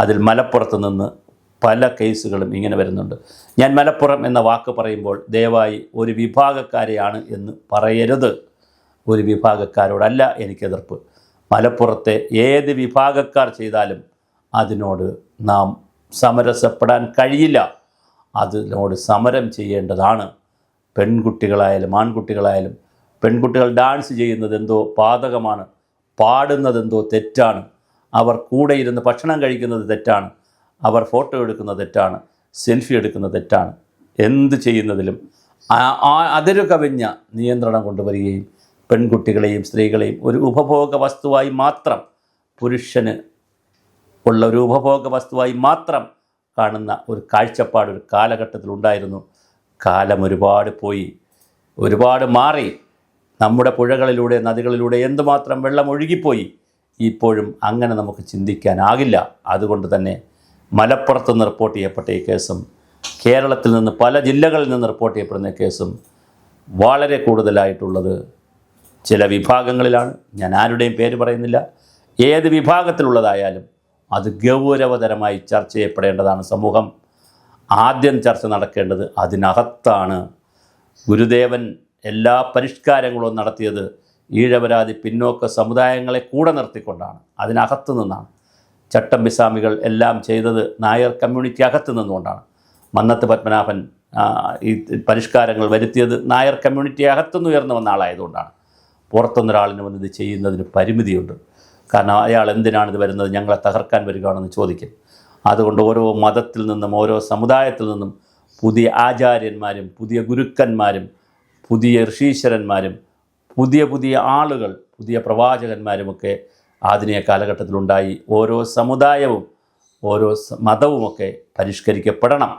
അതിൽ മലപ്പുറത്ത് നിന്ന് പല കേസുകളും ഇങ്ങനെ വരുന്നുണ്ട്. ഞാൻ മലപ്പുറം എന്ന വാക്ക് പറയുമ്പോൾ ദയവായി ഒരു വിഭാഗക്കാരെയാണ് എന്ന് പറയരുത്. ഒരു വിഭാഗക്കാരോടല്ല എനിക്ക് എതിർപ്പ്. മലപ്പുറത്തെ ഏത് വിഭാഗക്കാർ ചെയ്താലും അതിനോട് നാം സമരസപ്പെടാൻ കഴിയില്ല. അതിനോട് സമരം ചെയ്യേണ്ടതാണ്. പെൺകുട്ടികളായാലും ആൺകുട്ടികളായാലും. പെൺകുട്ടികൾ ഡാൻസ് ചെയ്യുന്നത് എന്തോ പാതകമാണ്, പാടുന്നതെന്തോ തെറ്റാണ്, അവർ കൂടെ ഇരുന്ന് ഭക്ഷണം കഴിക്കുന്നത് തെറ്റാണ്, അവർ ഫോട്ടോ എടുക്കുന്നത് തെറ്റാണ്, സെൽഫി എടുക്കുന്നത് തെറ്റാണ്. എന്ത് ചെയ്യുന്നതിലും അതിരു കവിഞ്ഞ നിയന്ത്രണം കൊണ്ടുവരികയും പെൺകുട്ടികളെയും സ്ത്രീകളെയും ഒരു ഉപഭോഗ വസ്തുവായി മാത്രം, പുരുഷന് ഉള്ള ഒരു ഉപഭോഗ വസ്തുവായി മാത്രം കാണുന്ന ഒരു കാഴ്ചപ്പാട് ഒരു കാലഘട്ടത്തിലുണ്ടായിരുന്നു. കാലം ഒരുപാട് പോയി, ഒരുപാട് മാറി. നമ്മുടെ പുഴകളിലൂടെ നദികളിലൂടെ എന്തുമാത്രം വെള്ളം ഒഴുകിപ്പോയി. ഇപ്പോഴും അങ്ങനെ നമുക്ക് ചിന്തിക്കാനാകില്ല. അതുകൊണ്ട് തന്നെ മലപ്പുറത്ത് നിന്ന് റിപ്പോർട്ട് ചെയ്യപ്പെട്ട ഈ കേസും കേരളത്തിൽ നിന്ന് പല ജില്ലകളിൽ നിന്ന് റിപ്പോർട്ട് ചെയ്യപ്പെടുന്ന കേസും വളരെ കൂടുതലായിട്ടുള്ളത് ചില വിഭാഗങ്ങളിലാണ്. ഞാൻ ആരുടെയും പേര് പറയുന്നില്ല. ഏത് വിഭാഗത്തിലുള്ളതായാലും അത് ഗൗരവതരമായി ചർച്ച ചെയ്യപ്പെടേണ്ടതാണ്. സമൂഹം ആദ്യം ചർച്ച നടക്കേണ്ടത് അതിനകത്താണ്. ഗുരുദേവൻ എല്ലാ പരിഷ്കാരങ്ങളും നടത്തിയത് ഈഴവരാതി പിന്നോക്ക സമുദായങ്ങളെ കൂടെ നിർത്തിക്കൊണ്ടാണ്, അതിനകത്തു നിന്നാണ്. ചട്ടമ്പിസ്വാമികൾ എല്ലാം ചെയ്തത് നായർ കമ്മ്യൂണിറ്റി അകത്തു നിന്നുകൊണ്ടാണ്. മന്നത്ത് പത്മനാഭൻ ഈ പരിഷ്കാരങ്ങൾ വരുത്തിയത് നായർ കമ്മ്യൂണിറ്റി അകത്തുനിന്ന് ഉയർന്നു വന്ന ആളായതുകൊണ്ടാണ്. പുറത്തുനിന്നൊരാളിന് വന്ന് ഇത് ചെയ്യുന്നതിന് പരിമിതിയുണ്ട്. കാരണം അയാൾ എന്തിനാണിത് വരുന്നത്, ഞങ്ങളെ തകർക്കാൻ വരികയാണെന്ന് ചോദിക്കും. അതുകൊണ്ട് ഓരോ മതത്തിൽ നിന്നും ഓരോ സമുദായത്തിൽ നിന്നും പുതിയ ആചാര്യന്മാരും പുതിയ ഗുരുക്കന്മാരും പുതിയ ഋഷീശ്വരന്മാരും പുതിയ പുതിയ ആളുകൾ, പുതിയ പ്രവാചകന്മാരുമൊക്കെ ആധുനിക കാലഘട്ടത്തിലുണ്ടായി. ഓരോ സമുദായവും ഓരോ മതവുമൊക്കെ പരിഷ്കരിക്കപ്പെടണം.